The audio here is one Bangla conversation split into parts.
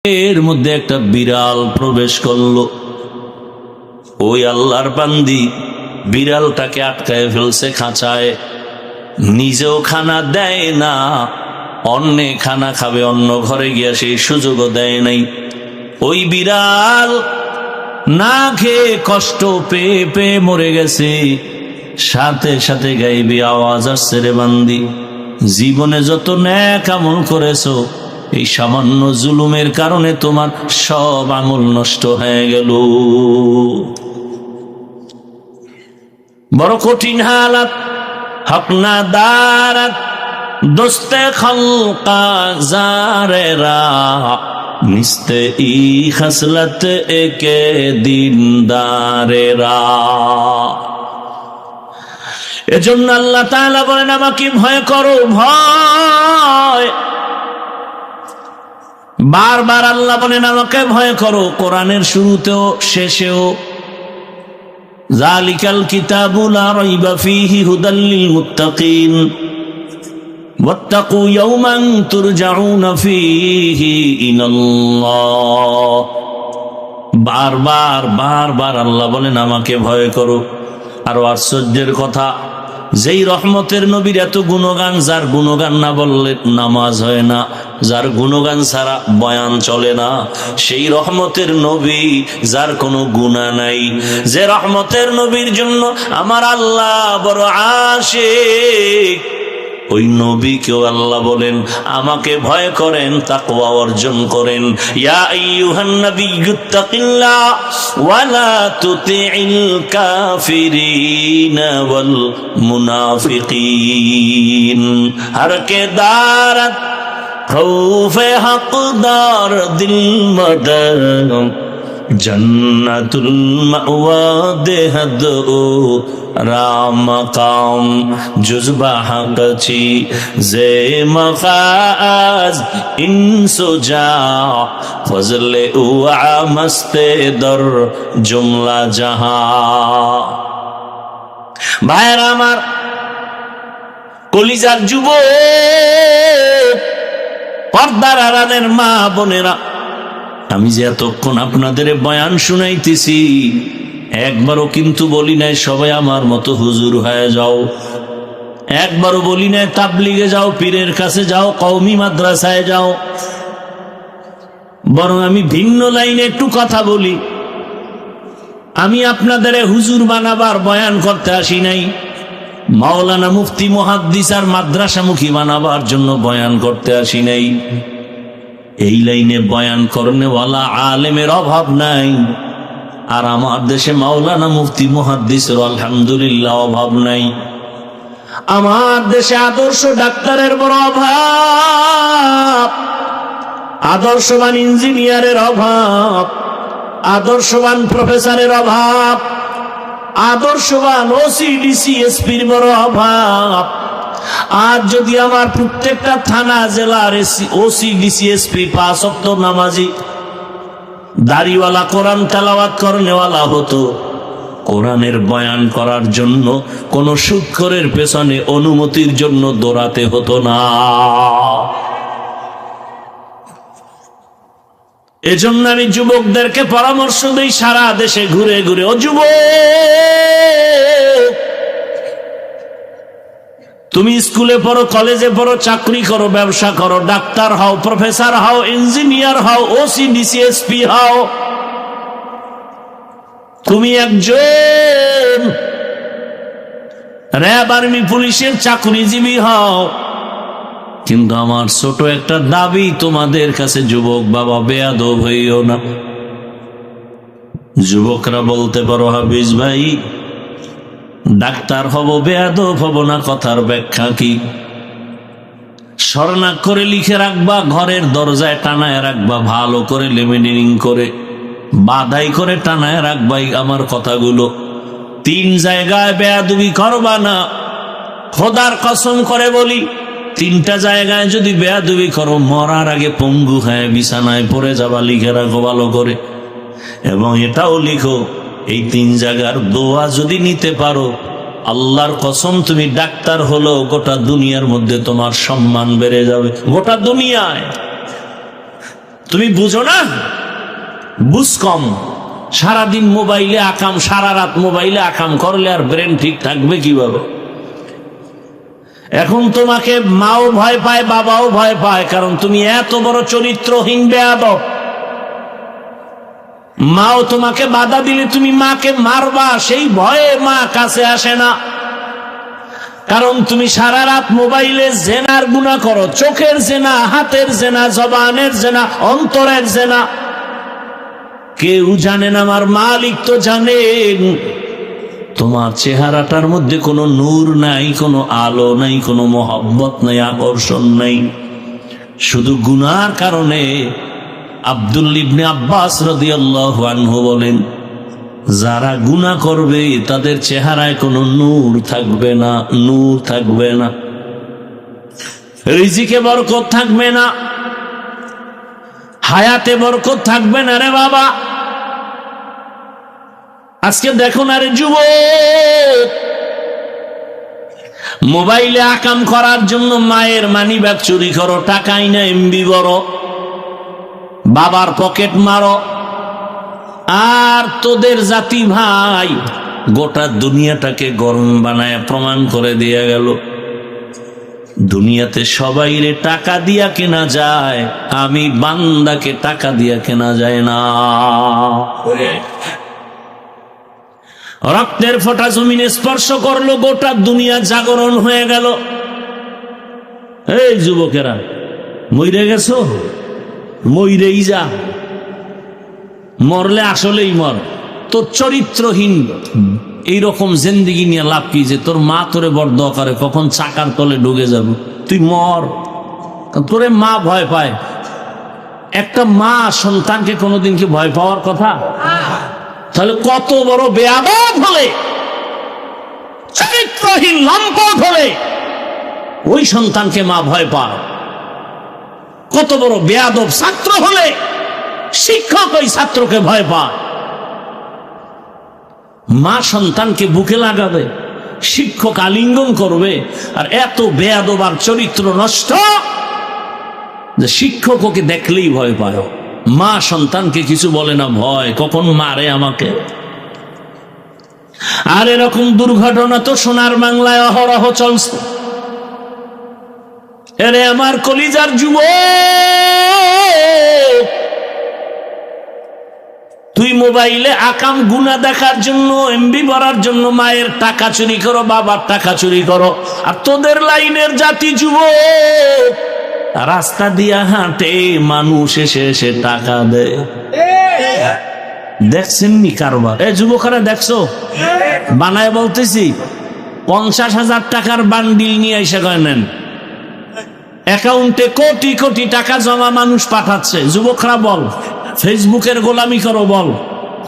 এর মধ্যে একটা বিড়াল প্রবেশ করলো। ওই আল্লাহর বান্দি বিড়ালটাকে আটকায় ফেলছে খাঁচায়, নিজেও খানা দেয় না, অন্যে খানা খাবে অন্য ঘরে গিয়া সেই সুযোগও দেয় নাই। ওই বিড়াল না খেয়ে কষ্ট পেয়ে পেয়ে মরে গেছে। সাথে সাথে গাইবি আওয়াজ আসছে, রে বান্দি, জীবনে যত নেক আমল করেছো এই সামান্য জুলুমের কারণে তোমার সব আমল নষ্ট হয়ে গেল। বড় কঠিন হালাত। হকনা দারাত দোস্তে খলকা জারেরা নিস্তে ই খসলত একে দিনদারেরা। এজন্য আল্লাহ তাআলা বলেন, আমাকে ভয় করো, ভয়। বারবার আল্লাহ বলেন আমাকে ভয় করো, কোরআনের শুরুতেও শেষেও। যালিকাল কিতাবু লা রাইবা ফীহি হুদাল লিল মুত্তাকিন ওয়াত্তাকু ইয়াওমান তুরজাউনা ফীহি ইলাল্লাহ। বারবার বারবার আল্লাহ বলেন আমাকে ভয় করো। আরো আশ্চর্যের কথা, যেই রহমতের নবীর এত গুণগান, যার গুণগান না বললে নামাজ হয় না, যার গুণগান ছাড়া বয়ান চলে না, সেই রহমতের নবী যার কোনো গুনাহ নাই, যে রহমতের নবীর জন্য আমার আল্লাহ বড় আশিক, ওই নবীকেও আল্লাহ বলেন আমাকে ভয় করেন, তাকওয়া অর্জন করেন। ইয়া আইয়ুহান নাবিয়্যুত্তাকিল্লাহ ওয়া লা তুতিইল কাফিরিনা ওয়াল মুনাফিকিন। হর কে দারত খৌফে হকদার দিল মদর জন্নতুল মাওয়া দেহদ ও রাম কাম জুজবা হাকছি জে মফাজ ইনসুজা ফজলে উআ মস্তে দর জুমলা জাহা। ভাইরা আমার, কলিজার যুবক, পর্দার আড়ালের মা বোনেরা, আমি যে এতক্ষণ আপনাদের বয়ান শুনাইতেছি, একবারও কিন্তু বলি নাই সবাই আমার মতো হুজুর হয়ে যাও, একবারও বলি নাই তাবলিগে যাও, পীরের কাছে যাও, কওমি মাদ্রাসায় যাও। বরং আমি ভিন্ন লাইনে একটু কথা বলি। আমি আপনাদের হুজুর বানাবার বয়ান করতে আসি নাই, মাওলানা মুফতি মুহাদ্দিস আর মাদ্রাসামুখী বানাবার জন্য বয়ান করতে আসি নাই। এই লাইনে বয়ান করনেওয়ালা আলেমের অভাব নাই, আর আমার দেশে মাওলানা মুফতি মুহাদ্দিসের আলহামদুলিল্লাহ অভাব নাই। আমার দেশে আদর্শ ডাক্তারের বড় অভাব, আদর্শবান ইঞ্জিনিয়ারের অভাব, আদর্শবান প্রফেসরের অভাব, আদর্শবান ওসি ডিসি এসপির বড় অভাব। আর যদি আমার প্রত্যেকটা থানা জেলার ওসি ডিসি এসপি 5 ওয়াক্ত নামাজি, দাড়িওয়ালা, কোরআন তেলাওয়াত করনেওয়ালা হতো, কোরআনের বয়ান করার জন্য কোন সুদখোরের পেছনে অনুমতির জন্য দৌড়াতে হতো না। এজন্য আমি যুবকদেরকে পরামর্শ দেই, সারা দেশে ঘুরে ঘুরে, ও যুবক, তুমি স্কুলে পড়ো, কলেজে পড়ো, চাকরি করো, ব্যবসা করো, ডাক্তার হও, প্রফেসর হও, ইঞ্জিনিয়ার হও, ওসি ডিসি এসপি হও, তুমি একজন র্যাব আর্মি পুলিশের চাকরিজীবী হও, কিন্তু আমার ছোট একটা দাবি তোমাদের কাছে, যুবক বাবা, বেয়াদব হইও না। যুবকরা বলতে পারো, হাফিজ ভাই ডাক্তার হব, বেয়াদব হব না, কথার ব্যাখ্যা কি? স্বর্ণাক করে লিখে রাখবা, ঘরের দরজায় টানায় রাখবা, ভালো করে লেমিনেটিং করে বাধাই করে টানায় রাখবাই আমার কথাগুলো। 3 জায়গায় বেয়াদবি করবা না, খোদার কসম করে বলি, 3টা জায়গায় যদি বেয়াদবি করো, মরার আগে পঙ্গু হয়ে বিছানায় পড়ে যাবা। লিখে রাখো ভালো করে, এবং এটাও লিখো, এই 3 জায়গার দোয়া যদি নিতে পারো, আল্লাহর কসম তুমি ডাক্তার হলো, গোটা দুনিয়ার মধ্যে তোমার সম্মান বেড়ে যাবে, গোটা দুনিয়ায়। তুমি বুঝো না, বুঝ কম। সারাদিন মোবাইলে আকাম, সারা রাত মোবাইলে আকাম করলে আর ব্রেন ঠিক থাকবে কিভাবে? এখন তোমাকে মাও ভয় পায়, বাবাও ভয় পায়, কারণ তুমি এত বড় চরিত্রহীন বেয়াদব। মাও তোমাকে বাধা দিলে তুমি মাকে মারবা, সেই ভয়ে মা কাছে আসে না, কারণ তুমি সারা রাত মোবাইলে জেনার গুনাহ করো। চোখের জেনা, হাতের জেনা, জবানের জেনা, অন্তরের জেনা। কেউ জানে না, আমার মালিক তো জানেন। তোমার চেহারাটার মধ্যে কোনো নূর নাই, কোনো আলো নাই, কোনো মহব্বত নাই, আকর্ষণ নাই, শুধু গুনার কারণে। আব্দুল ইবনে আব্বাস রাদিয়াল্লাহু আনহু বলেন, যারা গুনাহ করবে তাদের চেহারায় কোনো নূর থাকবে না, নূর থাকবে না, রিজিকে বরকত থাকবে না, হায়াতে বরকত থাকবে না। রে বাবা, আজকে দেখো না রে যুবক, মোবাইলে আকাম করার জন্য মায়ের মানিব্যাগ চুরি করো, টাকাই না এমবি বড়, বাবার পকেট মারো। আর তোদের জাতি ভাই গোটা দুনিয়াটাকে গরম বানায় প্রমাণ করে দিয়ে গেল, দুনিয়াতে সবাই রে টাকা দিয়া কেনা যায়, আমি বান্দাকে টাকা দিয়া কেনা যায় না। রক্তের ফোঁটা জমিনে স্পর্শ করলো, গোটা দুনিয়া জাগরণ হয়ে গেল। এই যুবকেরা, মইরে গেছো, মইরেই যা, মরলে আসলেই মর। তোর চরিত্রহীন এইরকম জিন্দেগি নিয়ে লাভ কি, যে তোর মা তোরে বরদোয়া করে কখন চাকার তলে ঢুকে যাব, তুই মর। তোরে মা ভয় পায়, একটা মা সন্তানকে কোনোদিন কি ভয় পাওয়ার কথা? তাহলে কত বড় বেয়াদব হলে, চরিত্রহীন লম্পট হলে ওই সন্তানকে মা ভয় পায়। কত বড় বেয়াদব ছাত্র হলে শিক্ষক ওই ছাত্রকে ভয় পায়। মা সন্তানকে বুকে লাগাবে, শিক্ষক আলিঙ্গন করবে, আর এত বেয়াদব আর চরিত্র নষ্ট যে শিক্ষক ওকে দেখলেই ভয় পায়। মা সন্তানকে কিছু বলে না, ভয় কখন মারে আমাকে। আর এরকম দুর্ঘটনা তো সোনার বাংলায় অহরহ চলছে। এরে আমার কলিজার যুবক, তুই মোবাইলে আকাম গুনাহ দেখার জন্য, এমবি ভরার জন্য মায়ের টাকা চুরি করো, বাবার টাকা চুরি করো। আর তোদের লাইনের জাতি যুবক রাস্তা দিয়া হাঁটে, মানুষ এসে এসে টাকা দেয়। দেখছেন নি কারবার? এ যুবকরা দেখছো? বানায় বলতেছি, 50,000 টাকার বান্ডিল নিয়ে এসে নেন, অ্যাকাউন্টে কোটি কোটি টাকা জমা মানুষ পাঠাচ্ছে। যুবকরা বল, ফেসবুকের গোলামি করো বল,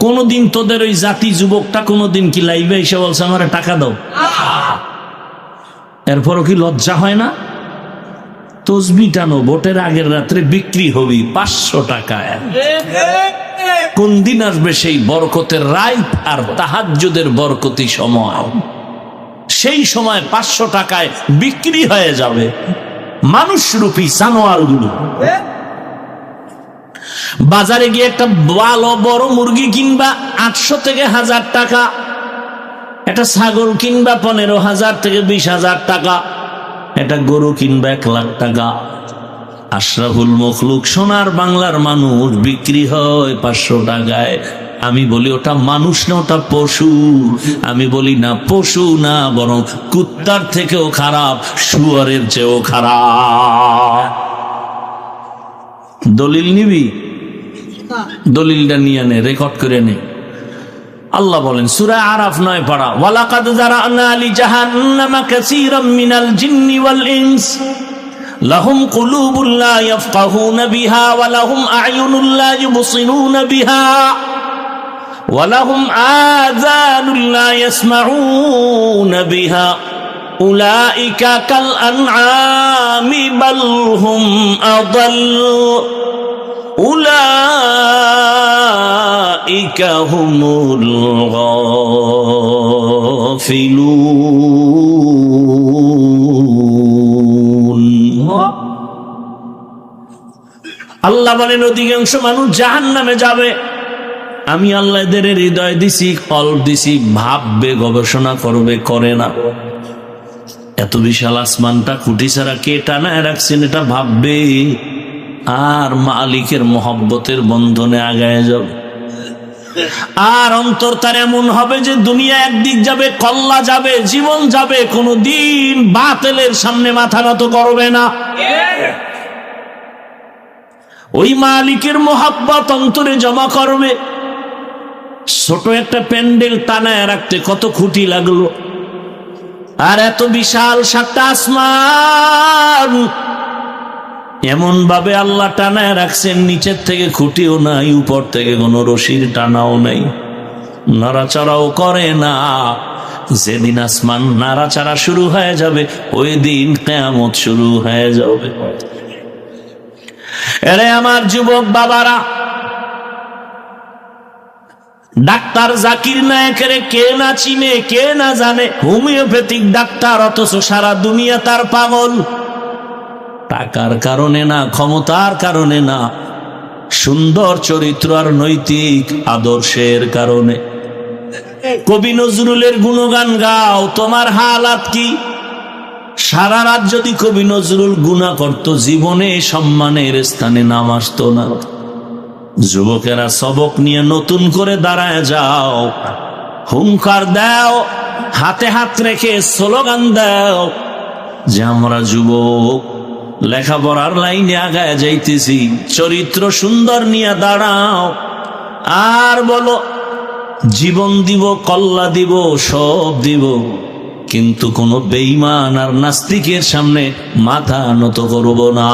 কোনদিন তোদের ওই জাতি যুবকটা কোনদিন কি লাইভে এসে বলছে আমার টাকা দাও? এরপরও কি লজ্জা হয় না? তসবি টানো, ভোটের আগের রাত্রে বিক্রি হবি 500 টাকায়। কোন দিন আসবে সেই বরকতের রাত আর তাহাজ্জুদের বরকতি সময়? সেই সময় 500 টাকায় বিক্রি হয়ে যাবে মানুষরূপী জানোয়ারগুলো। বাজারে গিয়ে একটা ভালো বড় মুরগি কিনবা 800 থেকে 1000 টাকা, একটা ছাগল কিনবা 15,000 থেকে 20,000 টাকা, একটা গরু কিনবা 1 লাখ টাকা। আশরাফুল মখলুক সোনার বাংলার মানুষ বিক্রি হয় 500 টাকায়। আমি বলি ওটা মানুষ না, ওটা পশু। আমি বলি না, পশু না, বরং কুত্তার থেকেও খারাপ, শুয়ারের চেয়েও খারাপ। দলিল নিবি? দলিলটা নিয়ে নে, রেকর্ড করে নে। আল্লাহ বলেন সূরা আরাফ 9 পারা, ওয়ালাকাদ যারানা লিজাহান্নামা কাসীরাম মিনাল জিন্নি ওয়াল ইনস লাহুম কুলুবুন লা ইয়াফকাহুনা বিহা ওয়া লাহুম আ'য়ুনুন লা ইউবসিরুনা বিহা ওয়া লাহুম আযানুন লা ইয়াসমাউনা বিহা উলাইকা কাল আনআমি বাল হুম আদাল্লু উলাইকা হুমুল গাফিলুন। আল্লাহ আল্লাহ বলেন অধিকাংশ মানুষ জাহান্নামে যাবে। আমি আল্লাহ এদের হৃদয় দিছি, কল্প দিছি, ভাববে, গবেষণা করবে, করে না। এত বিশাল আসমানটা খুঁটি ছাড়া কে টানায় রাখছেন এটা ভাববে, আর মালিকের মহব্বতের বন্ধনে আগায় যাবে। আর অন্তর তার এমন হবে যে দুনিয়া একদিক যাবে, কল্লা যাবে, জীবন যাবে, কোনদিন বাতিলের সামনে মাথা নত করবে না। ওই মালিকের মহব্বত অন্তরে জমা করবে। ছোট একটা প্যান্ডেল টানায় রাখতে কত খুঁটি লাগলো, আর এত বিশাল 7টা আসমান এমন ভাবে আল্লাহ টানায় রাখছেন, নিচের থেকে খুঁটিও নাই, উপর থেকে কোনো রশির টানাও নাই, নাড়াচাড়াও করে না। যেদিন আসমান নাড়াচাড়া শুরু হয়ে যাবে, ওই দিন কিয়ামত শুরু হয়ে যাবে। এরে আমার যুবক বাবারা, ডাক্তার জাকির নায়েকের কে না চিনে, কে না জানে? হোমিওপ্যাথিক ডাক্তার, অথচ সারা দুনিয়া তার পাগল। টাকার কারণে না, ক্ষমতার কারণে না, সুন্দর চরিত্র আর নৈতিক আদর্শের কারণে। কবি নজরুলের গুণগান গাও, তোমার হালাত কি? সারা রাত যদি কবি নজরুল গুণা করত, জীবনে সম্মানের স্থানে নাম আসতো না। যুবকেরা সবক নিয়ে নতুন করে দাঁড়ায় যাও, হুঙ্কার দাও, হাতে হাত রেখে স্লোগান দাও যে আমরা যুবক, লেখাপড়ার লাইনে আগায় যাইতেছি, চরিত্র সুন্দর নিয়ে দাঁড়াও। আর বলো জীবন দিব, কল্লা দিব, সব দিব, কিন্তু কোন বেঈমান আর নাস্তিকের সামনে মাথা নত করব না।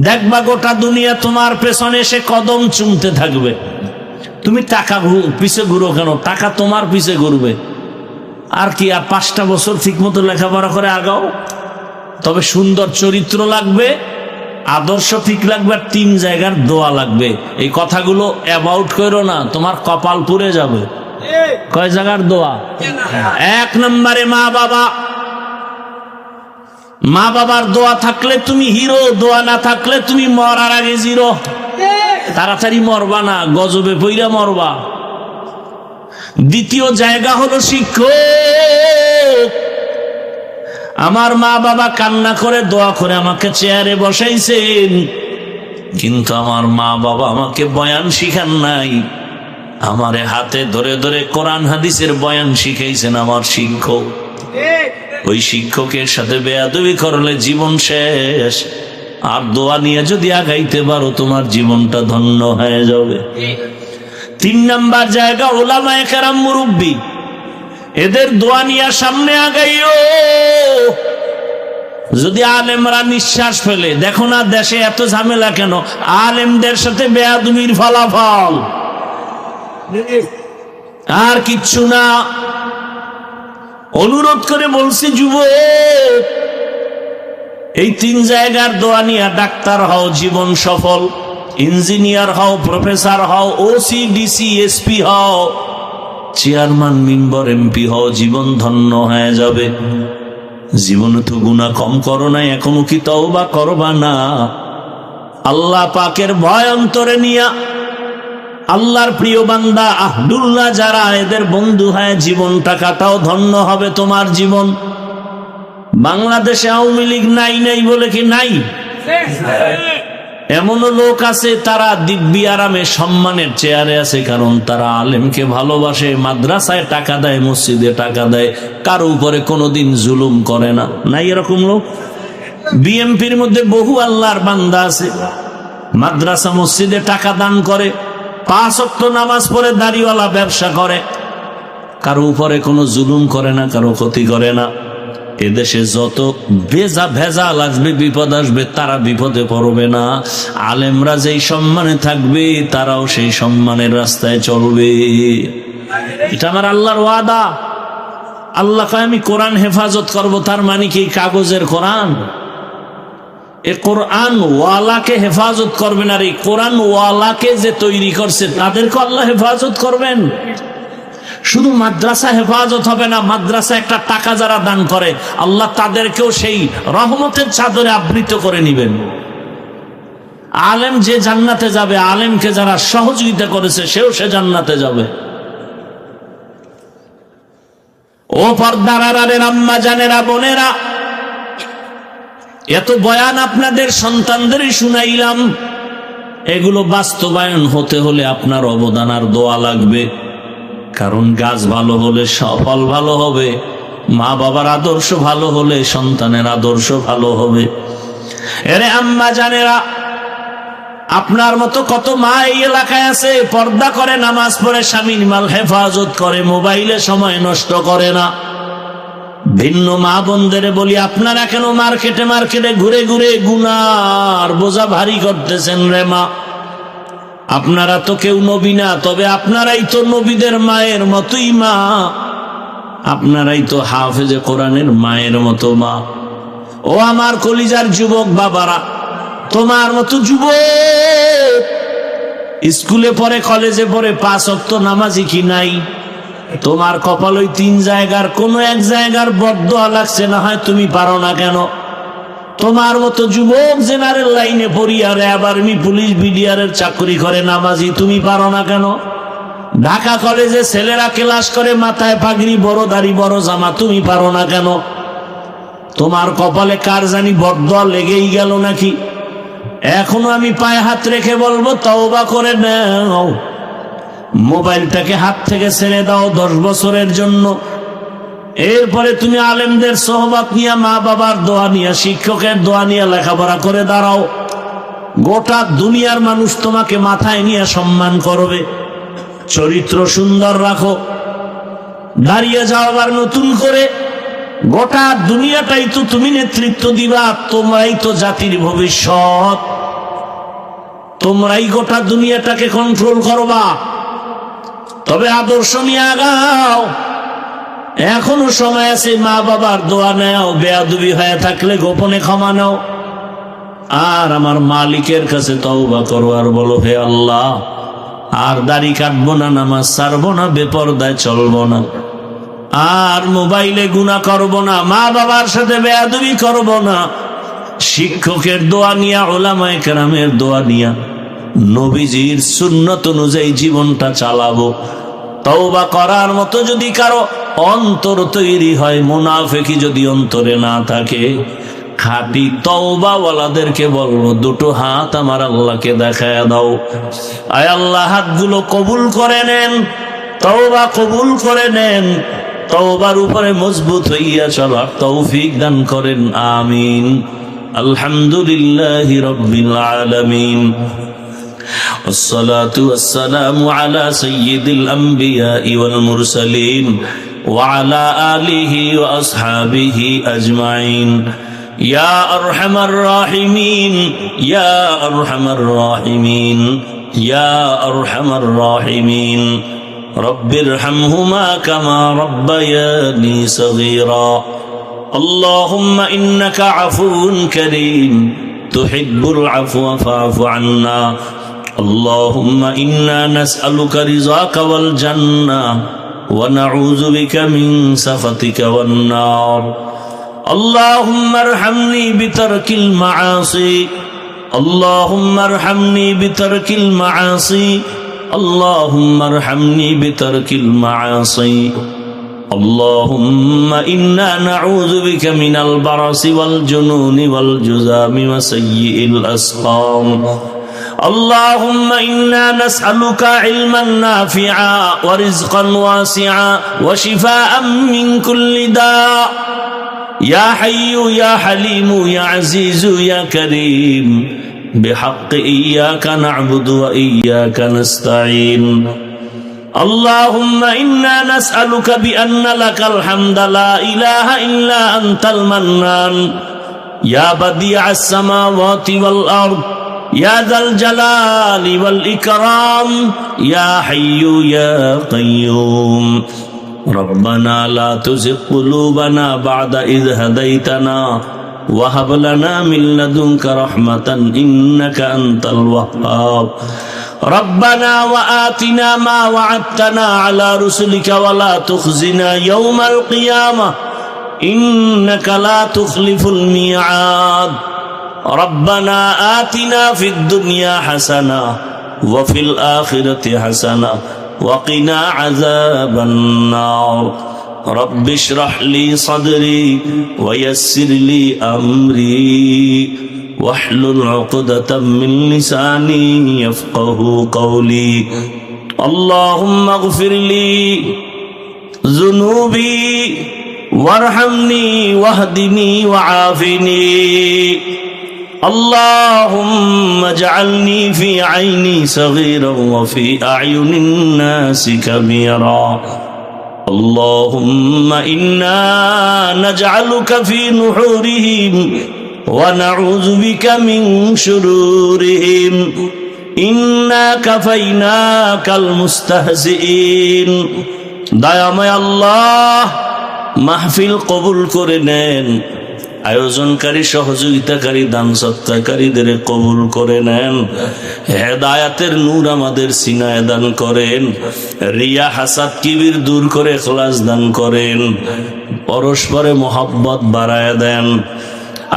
দেখবা গোটা দুনিয়া তোমার পেছনে এসে কদম চুমতে থাকবে। তুমি টাকা পিছে ঘুরো কেন? টাকা তোমার পিছে ঘুরবে। আর কি, আর 5টা বছর ঠিক মতো লেখাপড়া করে আগাও। তবে সুন্দর চরিত্র লাগবে, আদর্শ ঠিক লাগবে, আর 3 জায়গার দোয়া লাগবে। এই কথাগুলো অ্যাবাউট করো না, তোমার কপাল পুড়ে যাবে। কয় জায়গার দোয়া? 1 নম্বরে মা বাবা। মা বাবার দোয়া থাকলে তুমি হিরো, দোয়া না থাকলে তুমি মরার আগে জিরো। তাড়াতাড়ি মরবা না, গজবে পইরা মরবা। দ্বিতীয় জায়গা হলো শিক্ষক। আমার মা বাবা কান্না করে দোয়া করে আমাকে চেয়ারে বসাইছেন, কিন্তু আমার মা বাবা আমাকে বয়ান শিখান নাই। আমারে হাতে ধরে ধরে কোরআন হাদিসের বয়ান শিখাইছেন আমার শিক্ষক। ওই শিক্ষকের সাথে বেয়াদবি করলে জীবন শেষ। আর দোয়া নিয়ে যদি আগাইতে পারো, তোমার জীবনটা ধন্য হয়ে যাবে। 3 নাম্বার জায়গা উলামায়ে কেরাম, মুরব্বী। এদের দোয়া নিয়ে সামনে আগাইও। যদি আলেমরা নিঃশ্বাস ফেলে, দেখো না দেশে এত ঝামেলা কেন? আলেমদের সাথে বেয়াদবির ফলাফল, আর কিচ্ছু না। অনুরোধ করে বলছি যুবক, এই 3 জায়গার দোয়া নিয়ে ডাক্তার হও, জীবন সফল। ইঞ্জিনিয়ার হও, প্রফেসর হও, ওসি, ডিসি, এসপি হও, চেয়ারম্যান, মেম্বার, এমপি হও, জীবন ধন্য হয়ে যাবে। জীবনে তো গুনাহ কম করো না, এখনো কি তওবা করবা না? আল্লাহ পাকের ভয় অন্তরে নিয়া, আল্লাহর প্রিয় বান্দা আহদুল্লাহ যারা, এদের বন্ধু হয় জীবনটা কাটাও, ধন্য হবে তোমার জীবন। বাংলাদেশে আওয়ামী লীগ নাই নাই বলে কি নাই? এমনও লোক আছে তারা দিব্যি আরামে সম্মানের চেয়ারে আছে, কারণ তারা আলেমকে ভালোবাসে, মাদ্রাসায় টাকা দেয়, মসজিদে টাকা দেয়, কারো উপরে কোনোদিন জুলুম করে না। নাই এরকম লোক? বিএমপির মধ্যে বহু আল্লাহর বান্দা আছে, মাদ্রাসা মসজিদে টাকা দান করে, 5 ওয়াক্ত নামাজ পড়ে, দাড়িওয়ালা ব্যবসা করে, কারো উপরে কোনো জুলুম করে না, কারো ক্ষতি করে না। এদেশে যত ভেজাল আসবে, বিপদ আসবে, তারা বিপদে পড়বে না। আলেমরা যেই সম্মানে থাকবে, তারাও সেই সম্মানের রাস্তায় চলবে। এটা আমার আল্লাহর ওয়াদা। আল্লাহ কয় আমি কোরআন হেফাজত করব, তার মানে কি কাগজের কোরআন? এ কোরআন ওয়ালাকে হেফাজত করবেন, আর এই কোরআন ওয়ালাকে যে তৈরি করছে তাদেরকে আল্লাহ হেফাজত করবেন। শুধু মাদ্রাসা হেফাজত হবে না, মাদ্রাসা একটা টাকা যারা দান করে, আল্লাহ তাদেরকেও সেই রহমতের চাদরে আবৃত করে নিবেন। আলেম যে জান্নাতে যাবে, আলেমকে যারা সহযোগিতা করেছে সেও সে জান্নাতে যাবে। ও পর্দার আড়ালের আম্মা জানেরা, বোনেরা, এত বয়ান আপনাদের সন্তানদেরই শুনাইলাম। এগুলো বাস্তবায়ন হতে হলে আপনার অবদান আর দোয়া লাগবে। কারণ গাছ ভালো হলে ফল ভালো হবে, মা বাবার আদর্শ ভালো হলে সন্তানের আদর্শ ভালো হবে। এরে আম্মা জানেরা, আপনার মতো কত মা এই এলাকায় আছে, পর্দা করে, নামাজ পড়ে, স্বামীর মাল হেফাজত করে, মোবাইলে সময় নষ্ট করে না। ভিন্ন মা বোনদের বলি, আপনারা কেন মার্কেটে মার্কেটে ঘুরে ঘুরে গুনার বোঝা ভারী করতেছেন রে মা? আপনারা তো কেউ নবী না, তবে আপনারাই তো নবীদের মায়ের মতোই মা, আপনারাই তো হাফেজে কোরআনের মায়ের মতো মা। ও আমার কলিজার যুবক বাবারা, তোমার মতো যুবক স্কুলে পড়ে, কলেজে পড়ে, 5 ওয়াক্ত নামাজি কি নাই? তোমার কপাল ওই 3 জায়গার কোন এক জায়গার বদদোয়া লাগছে, না হয় তুমি পারো না কেন? তোমার মতো যুবক জেনারেল লাইনে পড়িয়া র্যাব, আর্মি, পুলিশ, বিডিআরের চাকরি করে, নামাজি তুমি পারো না কেন? ঢাকা কলেজে ছেলেরা ক্লাস করে, মাথায় পাগড়ি, বড় দাড়ি, বড় জামা, তুমি পারো না কেন? তোমার কপালে কার জানি বদদোয়া লেগেই গেল নাকি? এখনো আমি পায়ে হাত রেখে বলবো, তওবা করে নাও। মোবাইলটাকে হাত থেকে ছেড়ে দাও 10 বছরের জন্য। এরপরে তুমি আলেমদের সোহবত নিয়ে, মা বাবার দোয়া নিয়ে, শিক্ষকের দোয়া নিয়ে লেখাপড়া করে দাঁড়াও। গোটা দুনিয়ার মানুষ তোমাকে মাথায় নিয়ে সম্মান করবে। চরিত্র সুন্দর রাখো, দাঁড়িয়ে যাও আবার নতুন করে। গোটা দুনিয়াটাই তো তুমি নেতৃত্ব দিবা, তোমরাই তো জাতির ভবিষ্যৎ, তোমরাই গোটা দুনিয়াটাকে কন্ট্রোল করবা। তবে আদর্শ নিয়ে আগাও, এখনো সময় আছে। মা বাবার দোয়া নাও, বেয়াদবি হয়ে থাকলে গোপনে ক্ষমা নাও, আর আমার মালিকের কাছে তওবা করো, আর বলো, হে আল্লাহ, আর দাড়ি কাটবো না, নামাজ ছাড়বো না, বেপরদায় চলবো না, আর মোবাইলে গুনাহ করবো না, মা বাবার সাথে বেয়াদবি করবো না। শিক্ষকের দোয়া নিয়া, উলামায়ে কেরামের দোয়া নিয়া, নবীজির সুন্নত অনুযায়ী জীবনটা চালাবো। তওবা করার মতো যদি কারো অন্তর তৈরি হয়, মুনাফিকি যদি অন্তরে না থাকে, খাঁটি তওবাওয়ালাদেরকে বলবো, 2টো হাত আমার আল্লাহকে দেখায় দাও। আয় আল্লাহ, হাতগুলো কবুল করে নেন, তওবা কবুল করে নেন, তওবার উপরে মজবুত হইয়া চলার তৌফিক দান করেন, আমিন। আলহামদুলিল্লাহি রাব্বিল আলামিন। والصلاة والسلام على سيد الأنبياء والمرسلين وعلى آله وأصحابه أجمعين يا أرحم الراحمين يا أرحم الراحمين يا أرحم الراحمين رب ارحمهما كما ربياني صغيرا اللهم إنك عفو كريم تحب العفو فاعف عنا اللهم إنا نسألك رضاك والجنة ونعوذ بك من سخطك والنار اللهم ارحمني بترك المعاصي اللهم ارحمني بترك المعاصي اللهم ارحمني بترك المعاصي اللهم إنا نعوذ بك من البرص والجنون والجذام وسيء الأسقام اللهم إنا نسألك علما نافعا ورزقا واسعا وشفاء من كل داء يا حي يا حليم يا عزيز يا كريم بحق إياك نعبد وإياك نستعين اللهم إنا نسألك بأن لك الحمد لا إله إلا أنت المنان يا بديع السماوات والأرض يا ذا الجلال والإكرام يا حي يا قيوم ربنا لا تزغ قلوبنا بعد إذ هديتنا وهب لنا من لدنك رحمة إنك أنت الوهاب ربنا وآتنا ما وعدتنا على رسلك ولا تخزنا يوم القيامة إنك لا تخلف الميعاد ربنا آتنا في الدنيا حسنة وفي الآخرة حسنة وقنا عذاب النار رب اشرح لي صدري ويسر لي أمري واحلل عقدة من لساني يفقه قولي اللهم اغفر لي ذنوبي وارحمني واهدني وعافني اللهم اجعلني في عيني صغيرا وفي أعين الناس كبيرا اللهم إنا نجعلك في نحورهم ونعوذ بك من شرورهم إنا كفيناك المستهزئين দয়াময় আল্লাহ মাহফিল কবুল করে নেন আয়োজনকারী সহযোগিতাকারী দান সত্তাকারীদের কবুল করে নেন হেদায়াতের নূর আমাদের সিনায় দান করেন রিয়া হাসাদ কিবির দূর করে ইখলাস দান করেন পরস্পরে মোহাব্বত বাড়ায় দেন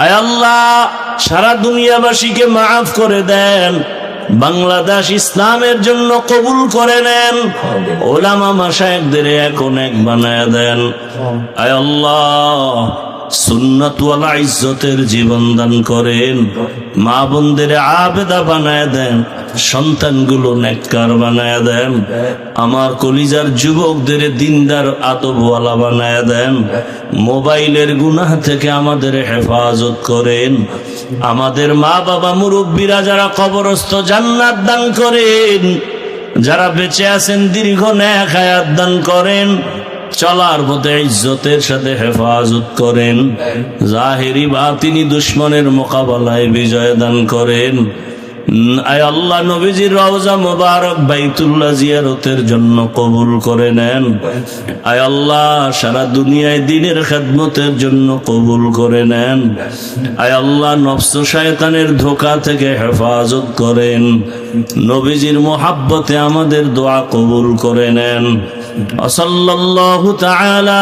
আয় আল্লাহ সারা দুনিয়াবাসীকে মাফ করে দেন বাংলাদেশ ইসলামের জন্য কবুল করে নেন ওলামা মাশায়েখদের এখন এক বানায় দেন আয় আল্লাহ সুন্নাত ওয়ালা ইজ্জতের জীবন দান করেন মা বোনদের আবেদা বানায় দেন সন্তানগুলো নেককার বানায় দেন আমার কলিজার যুবকদের দিনদার আদবওয়ালা বানায় দেন মোবাইলের গুনাহ থেকে আমাদের হেফাজত করেন আমাদের মা বাবা মুরব্বীরা যারা কবরস্থ জান্নাত দান করেন যারা বেঁচে আছেন দীর্ঘ নেক হায়াত দান করেন চলার পথে ইজ্জতের সাথে হেফাজত করেন জাহেরি বাতিনি দুশমনের মোকাবেলায় বিজয় দান করেন আয় আল্লাহ নবীজির রওজা মুবারক বাইতুল্লাহ জিয়ারতের জন্য কবুল করে নেন আয় আল্লাহ সারা দুনিয়ায় দ্বীনের খেদমতের জন্য কবুল করে নেন আয় আল্লাহ নফস শয়তানের ধোঁকা থেকে হেফাজত করেন নবীজির মোহাব্বতে আমাদের দোয়া কবুল করে নেন সাল্লাল্লাহু তাআলা